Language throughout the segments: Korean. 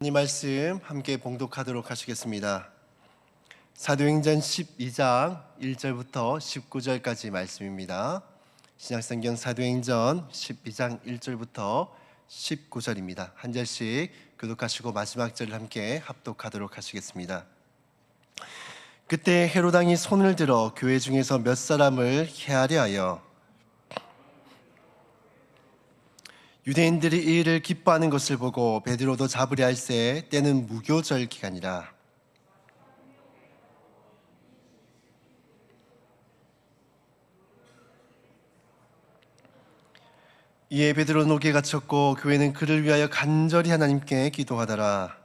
이 말씀 함께 봉독하도록 하시겠습니다. 사도행전 12장 1절부터 19절까지 말씀입니다. 신약성경 사도행전 12장 1절부터 19절입니다. 한 절씩 교독하시고 마지막 절을 함께 합독하도록 하시겠습니다. 그때 헤롯 왕이 손을 들어 교회 중에서 몇 사람을 해하려 하여 유대인들이 이 일을 기뻐하는 것을 보고 베드로도 잡으려 할새 때는 무교절 기간이라. 이에 베드로는 옥에 갇혔고 교회는 그를 위하여 간절히 하나님께 기도하더라.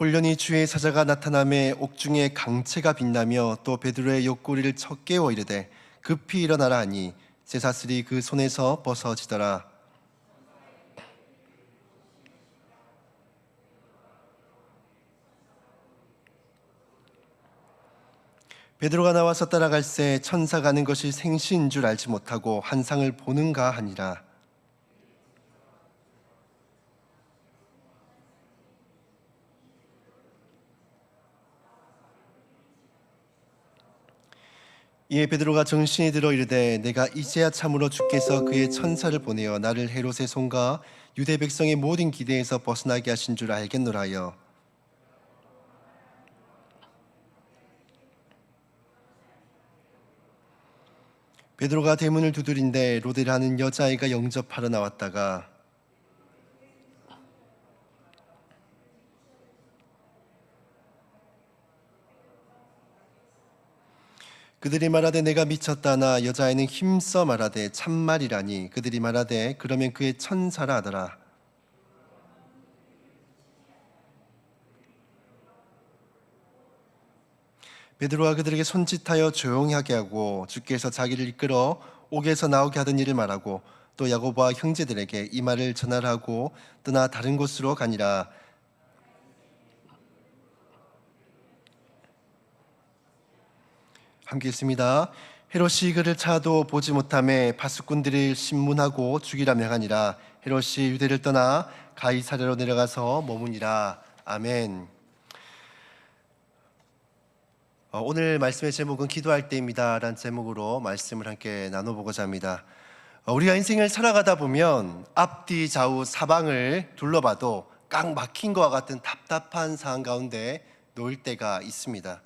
홀련히 주의 사자가 나타나매 옥중에 강채가 빛나며 또 베드로의 옆구리를 쳐 깨워 이르되 급히 일어나라 하니 쇠사슬이 그 손에서 벗어지더라. 베드로가 나와서 따라갈새 천사 가는 것이 생시인 줄 알지 못하고 환상을 보는가 하니라. 이에 베드로가 정신이 들어 이르되 내가 이제야 참으로 주께서 그의 천사를 보내어 나를 헤롯의 손과 유대 백성의 모든 기대에서 벗어나게 하신 줄 알겠노라 하여 베드로가 대문을 두드린데 로데라는 여자아이가 영접하러 나왔다가 그들이 말하되 내가 미쳤다나 여자아이는 힘써 말하되 참말이라니 그들이 말하되 그러면 그의 천사라 하더라. 베드로가 그들에게 손짓하여 조용히 하게 하고 주께서 자기를 이끌어 옥에서 나오게 하던 일을 말하고 또 야고보와 형제들에게 이 말을 전하라고 떠나 다른 곳으로 가니라. 함께 있습니다. 헤롯이 그를 차도 보지 못하매 파수꾼들이 신문하고 죽이라 명하니라. 헤롯이 유대를 떠나 가이사랴로 내려가서 머무니라. 아멘. 오늘 말씀의 제목은 기도할 때입니다 라는 제목으로 말씀을 함께 나눠보고자 합니다. 우리가 인생을 살아가다 보면 앞뒤 좌우 사방을 둘러봐도 꽉 막힌 것과 같은 답답한 상황 가운데 놓일 때가 있습니다.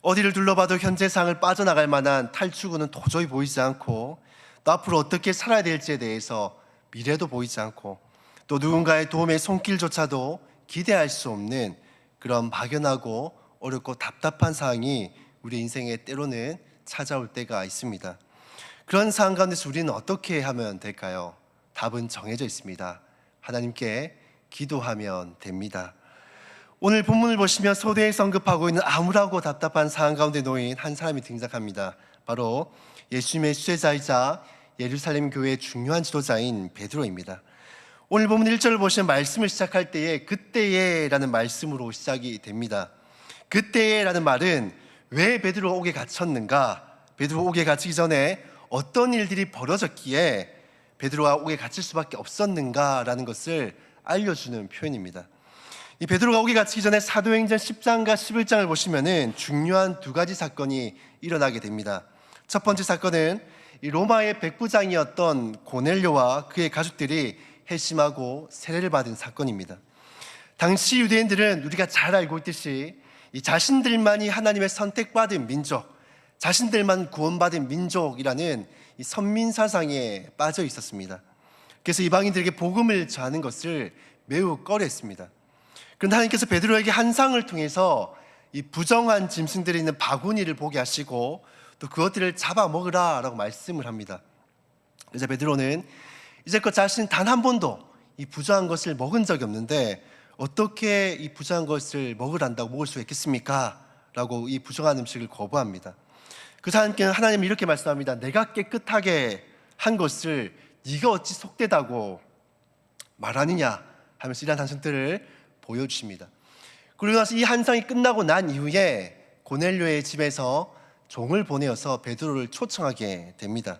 어디를 둘러봐도 현재 상황을 빠져나갈 만한 탈출구는 도저히 보이지 않고 또 앞으로 어떻게 살아야 될지에 대해서 미래도 보이지 않고 또 누군가의 도움의 손길조차도 기대할 수 없는 그런 막연하고 어렵고 답답한 상황이 우리 인생에 때로는 찾아올 때가 있습니다. 그런 상황 가운데서 우리는 어떻게 하면 될까요? 답은 정해져 있습니다. 하나님께 기도하면 됩니다. 오늘 본문을 보시면 소대에 성급하고 있는 암울하고 답답한 상황 가운데 놓인 한 사람이 등장합니다. 바로 예수님의 수제자이자 예루살렘 교회의 중요한 지도자인 베드로입니다. 오늘 본문 1절을 보시면 말씀을 시작할 때에 그때에 라는 말씀으로 시작이 됩니다. 그때에 라는 말은 왜 베드로 옥에 갇혔는가, 베드로 옥에 갇히기 전에 어떤 일들이 벌어졌기에 베드로가 옥에 갇힐 수밖에 없었는가 라는 것을 알려주는 표현입니다. 이 베드로가 옥에 갇히기 전에 사도행전 10장과 11장을 보시면은 중요한 두 가지 사건이 일어나게 됩니다. 첫 번째 사건은 이 로마의 백부장이었던 고넬료와 그의 가족들이 회심하고 세례를 받은 사건입니다. 당시 유대인들은 우리가 잘 알고 있듯이 이 자신들만이 하나님의 선택받은 민족, 자신들만 구원받은 민족이라는 이 선민 사상에 빠져 있었습니다. 그래서 이방인들에게 복음을 전하는 것을 매우 꺼려했습니다. 그런데 하나님께서 베드로에게 환상을 통해서 이 부정한 짐승들이 있는 바구니를 보게 하시고 또 그것들을 잡아먹으라 라고 말씀을 합니다. 그래서 베드로는 이제껏 자신은 단 한 번도 이 부정한 것을 먹은 적이 없는데 어떻게 이 부정한 것을 먹으란다고 먹을 수 있겠습니까? 라고 이 부정한 음식을 거부합니다. 그래서 하나님은 이렇게 말씀합니다. 내가 깨끗하게 한 것을 네가 어찌 속되다고 말하느냐 하면서 이러한 당신들을 보여주십니다. 그리고 나서 이 환상이 끝나고 난 이후에 고넬료의 집에서 종을 보내어서 베드로를 초청하게 됩니다.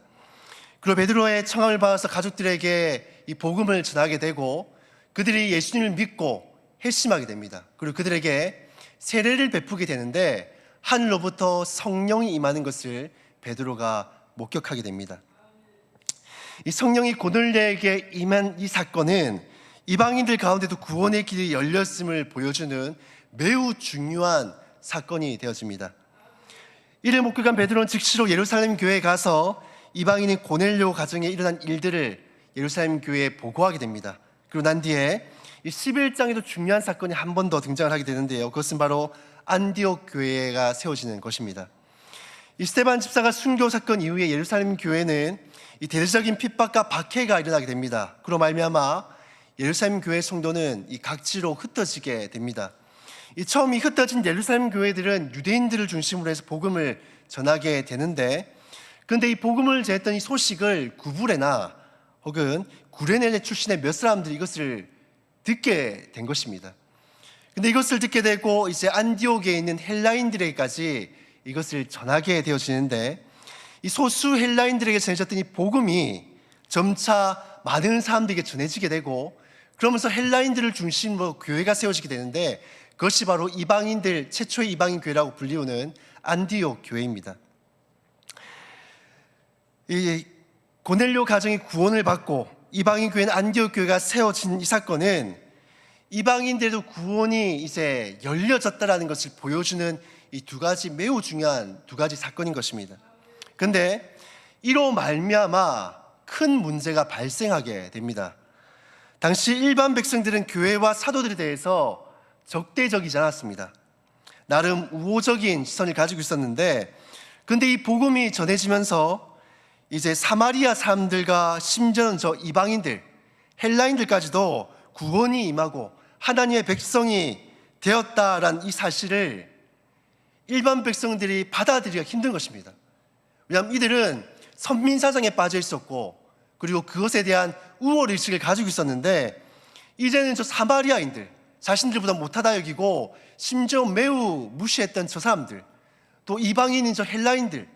그리고 베드로의 청함을 받아서 가족들에게 이 복음을 전하게 되고 그들이 예수님을 믿고 회심하게 됩니다. 그리고 그들에게 세례를 베푸게 되는데 하늘로부터 성령이 임하는 것을 베드로가 목격하게 됩니다. 이 성령이 고넬료에게 임한 이 사건은 이방인들 가운데도 구원의 길이 열렸음을 보여주는 매우 중요한 사건이 되어집니다. 이를 목격한 베드로는 즉시로 예루살렘 교회에 가서 이방인인 고넬료 가정에 일어난 일들을 예루살렘 교회에 보고하게 됩니다. 그리고 난 뒤에 이 11장에도 중요한 사건이 한 번 더 등장을 하게 되는데요. 그것은 바로 안디옥 교회가 세워지는 것입니다. 이 스데반 집사가 순교 사건 이후에 예루살렘 교회는 이 대대적인 핍박과 박해가 일어나게 됩니다. 그로 말미암아 예루살렘 교회 성도는 이 각지로 흩어지게 됩니다. 이 처음 이 흩어진 예루살렘 교회들은 유대인들을 중심으로 해서 복음을 전하게 되는데, 그런데 이 복음을 전했던 이 소식을 구브레나 혹은 구레네 출신의 몇 사람들이 이것을 듣게 된 것입니다. 근데 이것을 듣게 되고 이제 안디옥에 있는 헬라인들에게까지 이것을 전하게 되어지는데, 이 소수 헬라인들에게 전해졌던 이 복음이 점차 많은 사람들에게 전해지게 되고, 그러면서 헬라인들을 중심으로 교회가 세워지게 되는데, 그것이 바로 이방인들 최초의 이방인 교회라고 불리우는 안디옥 교회입니다. 이 고넬료 가정이 구원을 받고 이방인 교회는 안디옥 교회가 세워진 이 사건은 이방인들도 구원이 이제 열려졌다라는 것을 보여주는 이 두 가지 매우 중요한 두 가지 사건인 것입니다. 그런데 이로 말미암아 큰 문제가 발생하게 됩니다. 당시 일반 백성들은 교회와 사도들에 대해서 적대적이지 않았습니다. 나름 우호적인 시선을 가지고 있었는데, 그런데 이 복음이 전해지면서 이제 사마리아 사람들과 심지어는 저 이방인들, 헬라인들까지도 구원이 임하고 하나님의 백성이 되었다라는 이 사실을 일반 백성들이 받아들이기가 힘든 것입니다. 왜냐하면 이들은 선민사상에 빠져 있었고, 그리고 그것에 대한 우월의식을 가지고 있었는데, 이제는 저 사마리아인들, 자신들보다 못하다 여기고 심지어 매우 무시했던 저 사람들, 또 이방인인 저 헬라인들,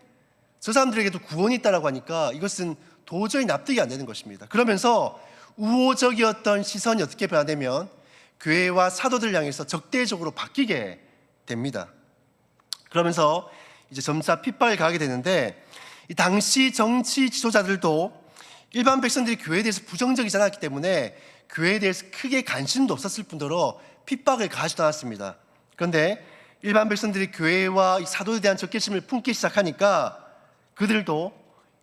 저 사람들에게도 구원이 있다라고 하니까 이것은 도저히 납득이 안 되는 것입니다. 그러면서 우호적이었던 시선이 어떻게 변화되면 교회와 사도들 향해서 적대적으로 바뀌게 됩니다. 그러면서 이제 점차 핍박을 가게 되는데, 이 당시 정치 지도자들도 일반 백성들이 교회에 대해서 부정적이지 않았기 때문에 교회에 대해서 크게 관심도 없었을 뿐더러 핍박을 가하지도 않았습니다. 그런데 일반 백성들이 교회와 이 사도에 대한 적개심을 품기 시작하니까 그들도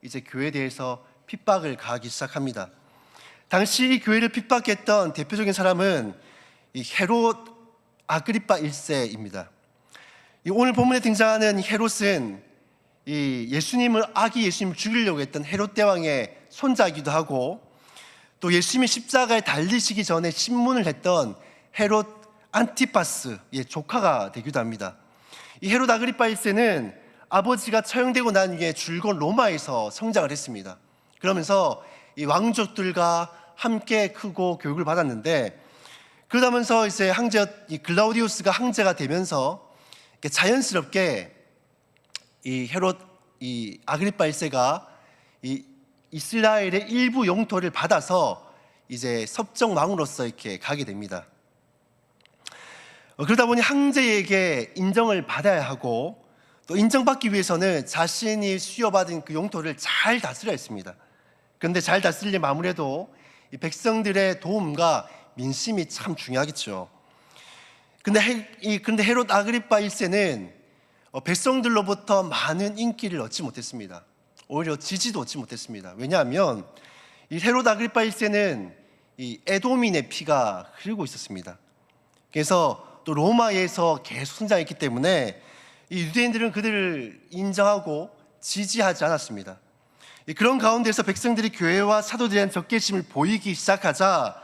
이제 교회에 대해서 핍박을 가하기 시작합니다. 당시 이 교회를 핍박했던 대표적인 사람은 이 헤롯 아그리파 1세입니다. 오늘 본문에 등장하는 헤롯은 이 아기 예수님을 죽이려고 했던 헤롯 대왕의 손자이기도 하고, 또 예수님이 십자가에 달리시기 전에 신문을 했던 헤롯 안티파스의 조카가 되기도 합니다. 이 헤롯 아그리파 1세는 아버지가 처형되고 난 후에 줄곧 로마에서 성장을 했습니다. 그러면서 이 왕족들과 함께 크고 교육을 받았는데, 그러면서 이제 이 글라우디우스가 황제가 되면서 자연스럽게 이 헤롯 아그리파 1세가 이 이스라엘의 일부 영토를 받아서 이제 섭정 왕으로서 이렇게 가게 됩니다. 그러다 보니 황제에게 인정을 받아야 하고, 또 인정받기 위해서는 자신이 수여받은 그 영토를 잘 다스려야 했습니다. 그런데 잘 다스리려면 아무래도 이 백성들의 도움과 민심이 참 중요하겠죠. 근데 헤롯 아그리파 1세는 백성들로부터 많은 인기를 얻지 못했습니다. 오히려 지지도 얻지 못했습니다. 왜냐하면 이 헤롯 아그리파 1세는 이 에돔인의 피가 흐르고 있었습니다. 그래서 또 로마에서 계속 성장했기 때문에 이 유대인들은 그들을 인정하고 지지하지 않았습니다. 그런 가운데서 백성들이 교회와 사도들에 대한 적개심을 보이기 시작하자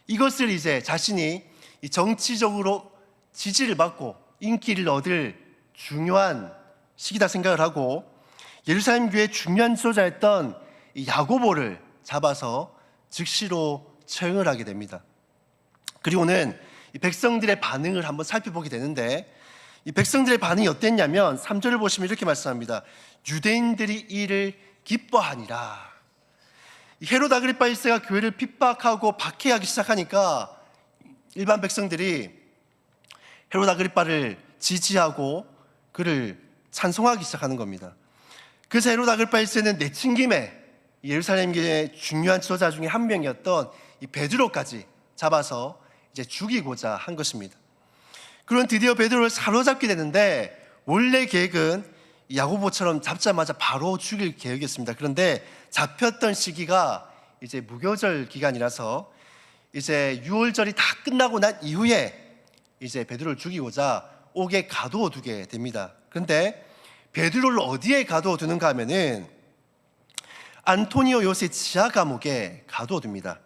이것을 이제 자신이 정치적으로 지지를 받고 인기를 얻을 중요한 시기다 생각을 하고, 예루살렘 교회의 중요한 지도자였던 야고보를 잡아서 즉시로 처형을 하게 됩니다. 그리고는 이 백성들의 반응을 한번 살펴보게 되는데, 이 백성들의 반응이 어땠냐면 3절을 보시면 이렇게 말씀합니다. 유대인들이 이를 기뻐하니라. 헤롯 아그리파 1세가 교회를 핍박하고 박해하기 시작하니까 일반 백성들이 헤롯 아그리파를 지지하고 그를 찬송하기 시작하는 겁니다. 그래서 헤롯 아그리파 1세는 내친 김에 예루살렘의 중요한 지도자 중에 한 명이었던 이 베드로까지 잡아서 이제 죽이고자 한 것입니다. 그런 드디어 베드로를 사로잡게 되는데 원래 계획은 야고보처럼 잡자마자 바로 죽일 계획이었습니다. 그런데 잡혔던 시기가 이제 무교절 기간이라서 이제 유월절이 다 끝나고 난 이후에 이제 베드로를 죽이고자 옥에 가두어 두게 됩니다. 그런데 베드로를 어디에 가두어 두는가 하면은 안토니오 요새 지하 감옥에 가두어 둡니다.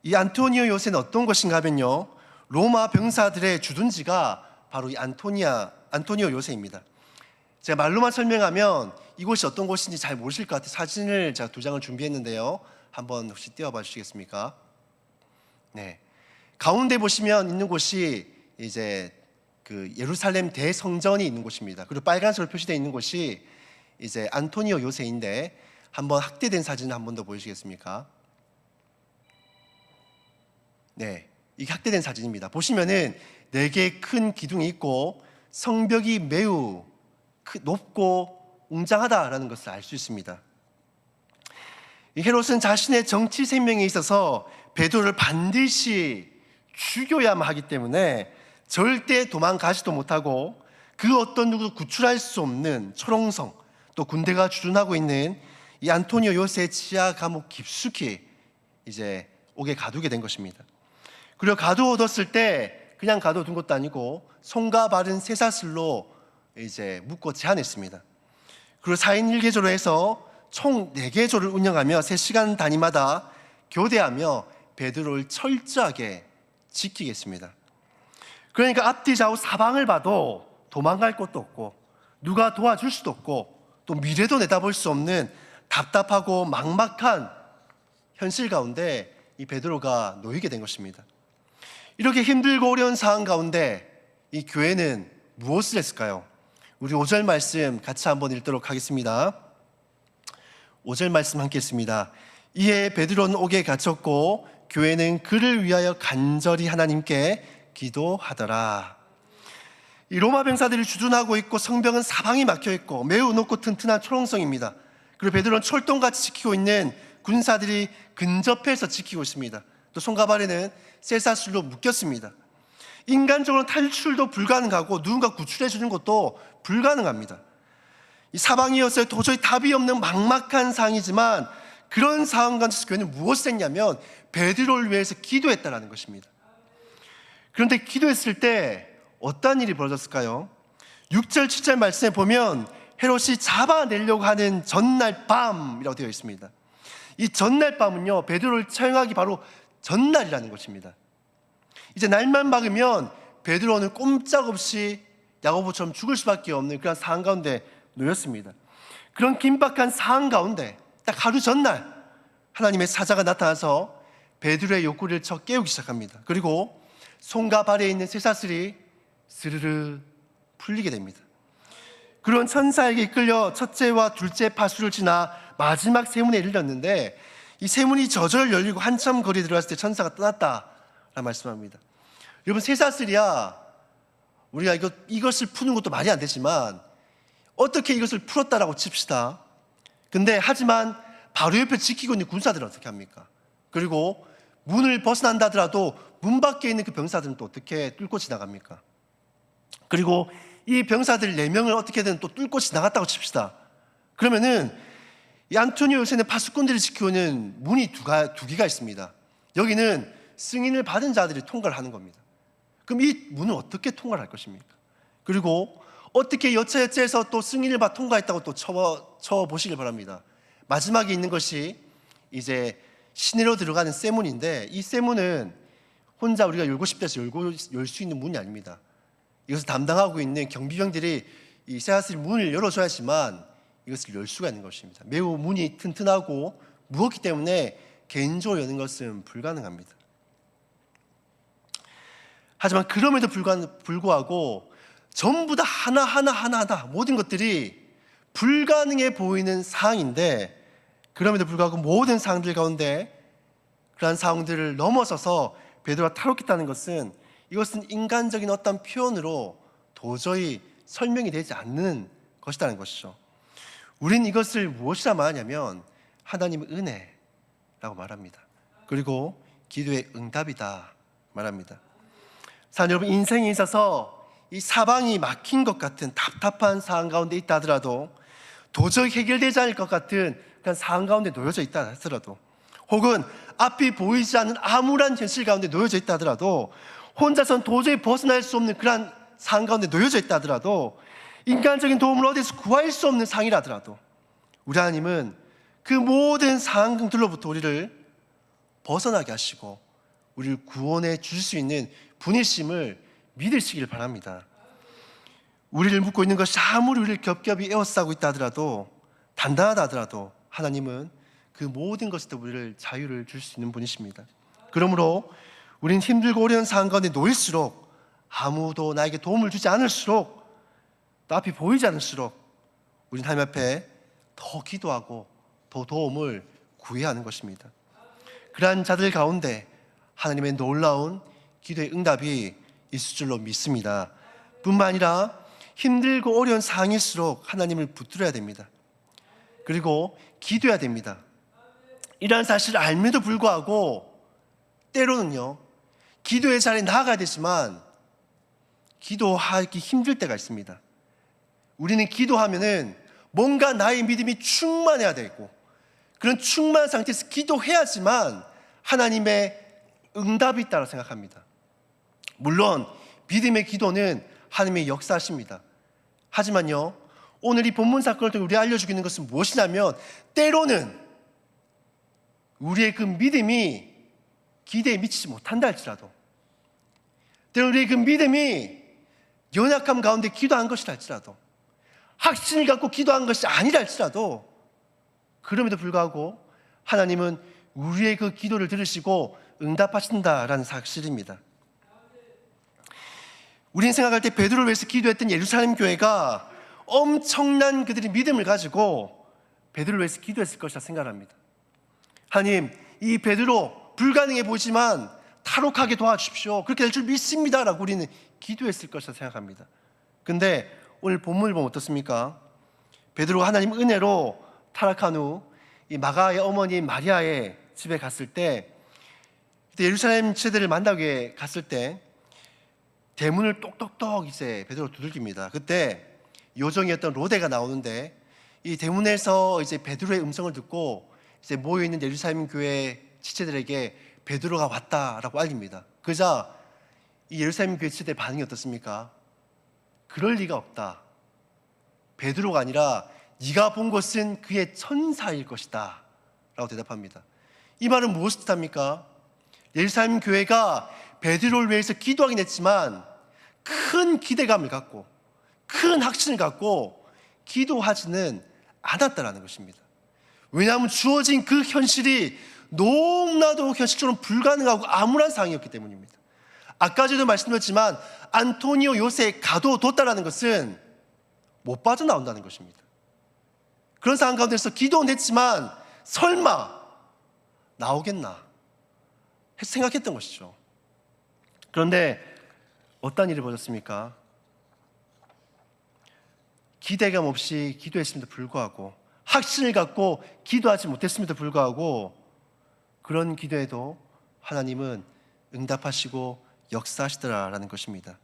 이 안토니오 요새는 어떤 것인가 하면요, 로마 병사들의 주둔지가 바로 이 안토니오 요새입니다. 제가 말로만 설명하면 이곳이 어떤 곳인지 잘 모르실 것 같아요. 사진을 제가 2장을 준비했는데요. 한번 혹시 띄워봐 주시겠습니까? 네, 가운데 보시면 있는 곳이 이제 그 예루살렘 대성전이 있는 곳입니다. 그리고 빨간색으로 표시되어 있는 곳이 이제 안토니오 요새인데, 한번 확대된 사진을 한 번 더 보여주시겠습니까? 네, 이게 확대된 사진입니다. 보시면은 4개의 큰 기둥이 있고 성벽이 매우 높고 웅장하다라는 것을 알 수 있습니다. 헤롯은 자신의 정치 생명에 있어서 베드로를 반드시 죽여야만 하기 때문에 절대 도망가지도 못하고 그 어떤 누구도 구출할 수 없는 초롱성, 또 군대가 주둔하고 있는 이 안토니오 요새 지하 감옥 깊숙이 이제 옥에 가두게 된 것입니다. 그리고 가두어뒀을 때 그냥 가두어둔 것도 아니고 손과 발은 쇠사슬로 이제 묶고 제한했습니다. 그리고 4인 1개조로 해서 총 4개조를 운영하며 3시간 단위마다 교대하며 베드로를 철저하게 지키겠습니다. 그러니까 앞뒤 좌우 사방을 봐도 도망갈 곳도 없고 누가 도와줄 수도 없고 또 미래도 내다볼 수 없는 답답하고 막막한 현실 가운데 이 베드로가 놓이게 된 것입니다. 이렇게 힘들고 어려운 상황 가운데 이 교회는 무엇을 했을까요? 우리 5절 말씀 같이 한번 읽도록 하겠습니다. 5절 말씀 함께 읽습니다. 이에 베드로는 옥에 갇혔고 교회는 그를 위하여 간절히 하나님께 기도하더라. 이 로마 병사들이 주둔하고 있고 성벽은 사방이 막혀 있고 매우 높고 튼튼한 초롱성입니다. 그리고 베드로는 철동같이 지키고 있는 군사들이 근접해서 지키고 있습니다. 또 손과 발에는 쇠사슬로 묶였습니다. 인간적으로 탈출도 불가능하고 누군가 구출해 주는 것도 불가능합니다. 이 사방이었어요. 도저히 답이 없는 막막한 상황이지만 그런 상황 가운데서 교회는 무엇을 했냐면 베드로를 위해서 기도했다는 것입니다. 그런데 기도했을 때 어떤 일이 벌어졌을까요? 6절 7절 말씀에 보면 헤롯이 잡아내려고 하는 전날 밤이라고 되어 있습니다. 이 전날 밤은요, 베드로를 처형하기 바로 전날이라는 것입니다. 이제 날만 막으면 베드로는 꼼짝없이 야고보처럼 죽을 수밖에 없는 그런 상황 가운데 놓였습니다. 그런 긴박한 상황 가운데 딱 하루 전날 하나님의 사자가 나타나서 베드로의 욕구를 쳐 깨우기 시작합니다. 그리고 손과 발에 있는 쇠사슬이 스르르 풀리게 됩니다. 그런 천사에게 이끌려 첫째와 둘째 파수를 지나 마지막 세문에 이르렀는데 이 세문이 저절 열리고 한참 거리 들어갔을 때 천사가 떠났다라고 말씀합니다. 여러분, 쇠사슬이야 우리가 이것을 푸는 것도 말이 안 되지만 어떻게 이것을 풀었다라고 칩시다. 근데 하지만 바로 옆에 지키고 있는 군사들은 어떻게 합니까? 그리고 문을 벗어난다 하더라도 문 밖에 있는 그 병사들은 또 어떻게 뚫고 지나갑니까? 그리고 이 병사들 4명을 어떻게든 또 뚫고 지나갔다고 칩시다. 그러면은 이 안토니오 요새는 파수꾼들이 지키는 문이 두 개가 있습니다. 여기는 승인을 받은 자들이 통과를 하는 겁니다. 그럼 이 문을 어떻게 통과를 할 것입니까? 그리고 어떻게 여차여차해서 또 승인을 받아 통과했다고 또 쳐보시길 바랍니다. 마지막에 있는 것이 이제 시내로 들어가는 쇠문인데 이 쇠문은 혼자 우리가 열고 싶다 해서 열 수 있는 문이 아닙니다. 이것을 담당하고 있는 경비병들이 이 쇠사슬 문을 열어줘야지만 이것을 열 수가 있는 것입니다. 매우 문이 튼튼하고 무겁기 때문에 개인적으로 여는 것은 불가능합니다. 하지만 그럼에도 불구하고 전부 다 하나하나 모든 것들이 불가능해 보이는 상황인데, 그럼에도 불구하고 모든 상황들 가운데 그러한 상황들을 넘어서서 베드로가 탈옥했다는 것은, 이것은 인간적인 어떤 표현으로 도저히 설명이 되지 않는 것이라는 것이죠. 우린 이것을 무엇이라 말하냐면 하나님의 은혜라고 말합니다. 그리고 기도의 응답이다 말합니다. 사랑하는 여러분, 인생에 있어서 이 사방이 막힌 것 같은 답답한 상황 가운데 있다 하더라도, 도저히 해결되지 않을 것 같은 그런 상황 가운데 놓여져 있다 하더라도, 혹은 앞이 보이지 않는 암울한 현실 가운데 놓여져 있다 하더라도, 혼자선 도저히 벗어날 수 없는 그런 상황 가운데 놓여져 있다 하더라도, 인간적인 도움을 어디서 구할 수 없는 상황이라 하더라도, 우리 하나님은 그 모든 상황들로부터 우리를 벗어나게 하시고 우리를 구원해 주실 수 있는 분이심을 믿으시길 바랍니다. 우리를 묶고 있는 것이 아무리 우리를 겹겹이 에워싸고 있다 하더라도, 단단하다 하더라도 하나님은 그 모든 것에서 우리를 자유를 줄 수 있는 분이십니다. 그러므로 우리는 힘들고 어려운 상황 가운데 놓일수록, 아무도 나에게 도움을 주지 않을수록, 또 앞이 보이지 않을수록 우리는 하나님 앞에 더 기도하고 더 도움을 구해야 하는 것입니다. 그러한 자들 가운데 하나님의 놀라운 기도의 응답이 있을 줄로 믿습니다. 뿐만 아니라 힘들고 어려운 상황일수록 하나님을 붙들어야 됩니다. 그리고 기도해야 됩니다. 이러한 사실을 알면도 불구하고 때로는요, 기도의 자리에 나아가야 되지만 기도하기 힘들 때가 있습니다. 우리는 기도하면은 뭔가 나의 믿음이 충만해야 되고, 그런 충만한 상태에서 기도해야지만 하나님의 응답이 있다고 생각합니다. 물론 믿음의 기도는 하나님의 역사십니다. 하지만요, 오늘 이 본문 사건을 통해 우리가 알려주고 있는 것은 무엇이냐면, 때로는 우리의 그 믿음이 기대에 미치지 못한다 할지라도, 때로는 우리의 그 믿음이 연약함 가운데 기도한 것이라 할지라도, 확신을 갖고 기도한 것이 아니라 할지라도, 그럼에도 불구하고 하나님은 우리의 그 기도를 들으시고 응답하신다라는 사실입니다. 우리는 생각할 때 베드로를 위해서 기도했던 예루살렘 교회가 엄청난 그들의 믿음을 가지고 베드로를 위해서 기도했을 것이라 생각합니다. 하나님, 이 베드로 불가능해 보이지만 탈옥하게 도와주십시오. 그렇게 될 줄 믿습니다라고 우리는 기도했을 것이라 생각합니다. 근데 오늘 본문을 보면 어떻습니까? 베드로가 하나님 은혜로 타락한 후 이 마가의 어머니 마리아의 집에 갔을 때, 그때 예루살렘 세대를 만나게 갔을 때 대문을 똑똑똑 이제 베드로 두들깁니다. 그때 요정이었던 로데가 나오는데, 이 대문에서 이제 베드로의 음성을 듣고 이제 모여 있는 예루살렘 교회 지체들에게 베드로가 왔다라고 알립니다. 그러자 이 예루살렘 교회 지체들의 반응이 어떻습니까? 그럴 리가 없다. 베드로가 아니라 네가 본 것은 그의 천사일 것이다 라고 대답합니다. 이 말은 무엇을 뜻합니까? 예루살렘 교회가 베드로를 위해서 기도하긴 했지만 큰 기대감을 갖고 큰 확신을 갖고 기도하지는 않았다라는 것입니다. 왜냐하면 주어진 그 현실이 너무나도 현실적으로 불가능하고 암울한 상황이었기 때문입니다. 아까 전에도 말씀드렸지만 안토니오 요새에 가둬뒀다라는 것은 못 빠져나온다는 것입니다. 그런 상황 가운데서 기도는 했지만 설마 나오겠나 생각했던 것이죠. 그런데 어떤 일이 벌어졌습니까? 기대감 없이 기도했음에도 불구하고, 확신을 갖고 기도하지 못했음에도 불구하고, 그런 기도에도 하나님은 응답하시고 역사하시더라라는 것입니다.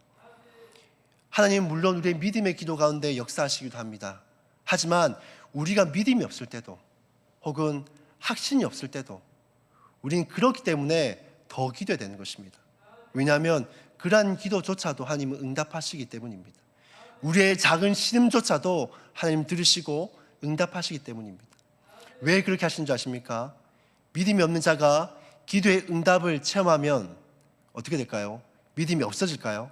하나님은 물론 우리의 믿음의 기도 가운데 역사하시기도 합니다. 하지만 우리가 믿음이 없을 때도, 혹은 확신이 없을 때도 우리는 그렇기 때문에 더 기도해야 되는 것입니다. 왜냐하면 그러한 기도조차도 하나님은 응답하시기 때문입니다. 우리의 작은 신음조차도 하나님 들으시고 응답하시기 때문입니다. 왜 그렇게 하시는 줄 아십니까? 믿음이 없는 자가 기도의 응답을 체험하면 어떻게 될까요? 믿음이 없어질까요?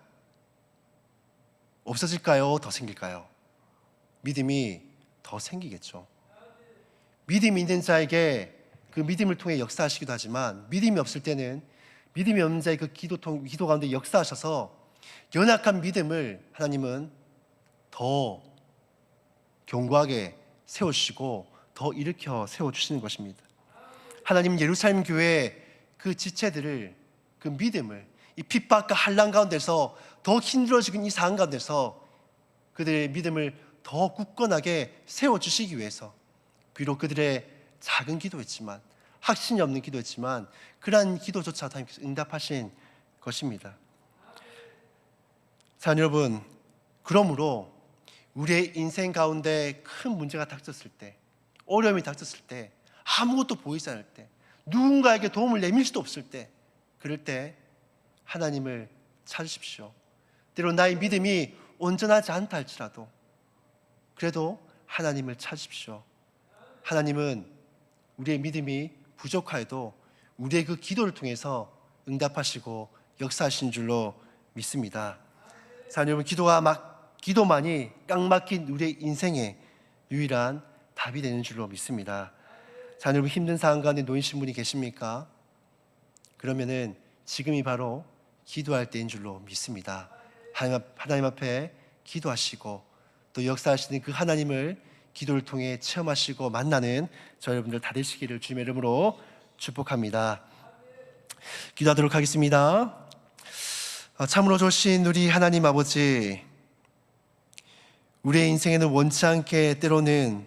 없어질까요? 더 생길까요? 믿음이 더 생기겠죠. 믿음이 있는 자에게 그 믿음을 통해 역사하시기도 하지만, 믿음이 없을 때는 믿음이 없는 자의 그 기도 가운데 역사하셔서 연약한 믿음을 하나님은 더 견고하게 세우시고 더 일으켜 세워주시는 것입니다. 하나님 예루살렘 교회의 그 지체들을, 그 믿음을 이 핍박과 환난 가운데서 더 힘들어지는 이 상황 가운데서 그들의 믿음을 더 굳건하게 세워주시기 위해서 비록 그들의 작은 기도였지만, 확신이 없는 기도였지만 그러한 기도조차도 하나님께서 응답하신 것입니다. 사랑하는 여러분, 그러므로 우리의 인생 가운데 큰 문제가 닥쳤을 때, 어려움이 닥쳤을 때, 아무것도 보이지 않을 때, 누군가에게 도움을 내밀 수도 없을 때, 그럴 때 하나님을 찾으십시오. 때로 나의 믿음이 온전하지 않다 할지라도 그래도 하나님을 찾으십시오. 하나님은 우리의 믿음이 부족하여도 우리의 그 기도를 통해서 응답하시고 역사하신 줄로 믿습니다. 사랑하는 여러분, 기도만이 깡 막힌 우리의 인생의 유일한 답이 되는 줄로 믿습니다. 사랑하는 여러분, 힘든 상황 가운데 놓이신 분이 계십니까? 그러면은 지금이 바로 기도할 때인 줄로 믿습니다. 하나님 앞에 기도하시고 또 역사하시는 그 하나님을 기도를 통해 체험하시고 만나는 저 여러분들 다 되시기를 주님의 이름으로 축복합니다. 기도하도록 하겠습니다. 참으로 좋으신 우리 하나님 아버지, 우리의 인생에는 원치 않게 때로는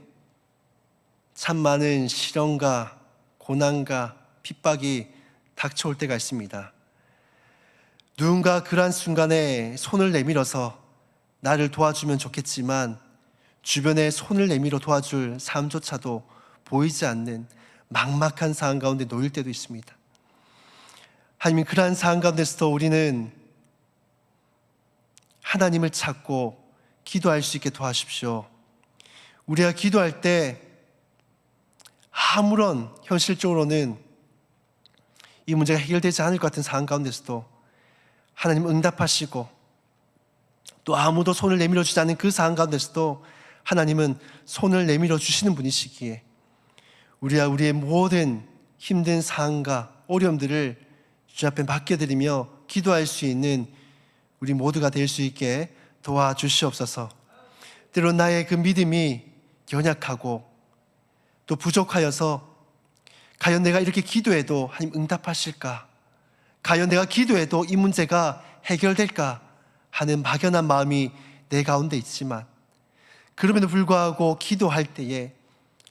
참 많은 시련과 고난과 핍박이 닥쳐올 때가 있습니다. 누군가 그러한 순간에 손을 내밀어서 나를 도와주면 좋겠지만 주변에 손을 내밀어 도와줄 사람조차도 보이지 않는 막막한 상황 가운데 놓일 때도 있습니다. 하나님, 그러한 상황 가운데서도 우리는 하나님을 찾고 기도할 수 있게 도와주십시오. 우리가 기도할 때 아무런 현실적으로는 이 문제가 해결되지 않을 것 같은 상황 가운데서도 하나님 응답하시고 또 아무도 손을 내밀어 주지 않는 그 상황 가운데서도 하나님은 손을 내밀어 주시는 분이시기에 우리가 우리의 모든 힘든 상황과 어려움들을 주님 앞에 맡겨드리며 기도할 수 있는 우리 모두가 될 수 있게 도와주시옵소서. 때론 나의 그 믿음이 연약하고 또 부족하여서 과연 내가 이렇게 기도해도 하나님 응답하실까? 과연 내가 기도해도 이 문제가 해결될까? 하는 막연한 마음이 내 가운데 있지만 그럼에도 불구하고 기도할 때에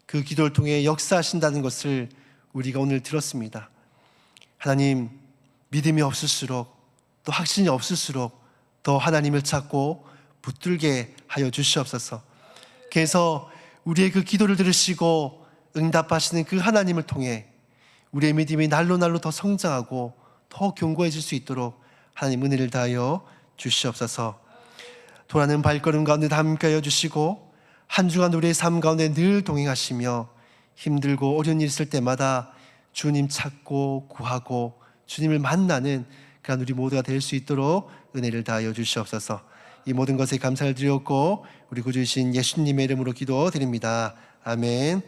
그 기도를 통해 역사하신다는 것을 우리가 오늘 들었습니다. 하나님, 믿음이 없을수록 또 확신이 없을수록 더 하나님을 찾고 붙들게 하여 주시옵소서. 그래서 우리의 그 기도를 들으시고 응답하시는 그 하나님을 통해 우리의 믿음이 날로 더 성장하고 더 견고해질 수 있도록 하나님 은혜를 다하여 주시옵소서. 돌아가는 발걸음 가운데 함께하여 주시고 한 주간 우리의 삶 가운데 늘 동행하시며 힘들고 어려운 일 있을 때마다 주님 찾고 구하고 주님을 만나는 그런 우리 모두가 될 수 있도록 은혜를 다하여 주시옵소서. 이 모든 것에 감사를 드렸고 우리 구주이신 예수님의 이름으로 기도드립니다. 아멘.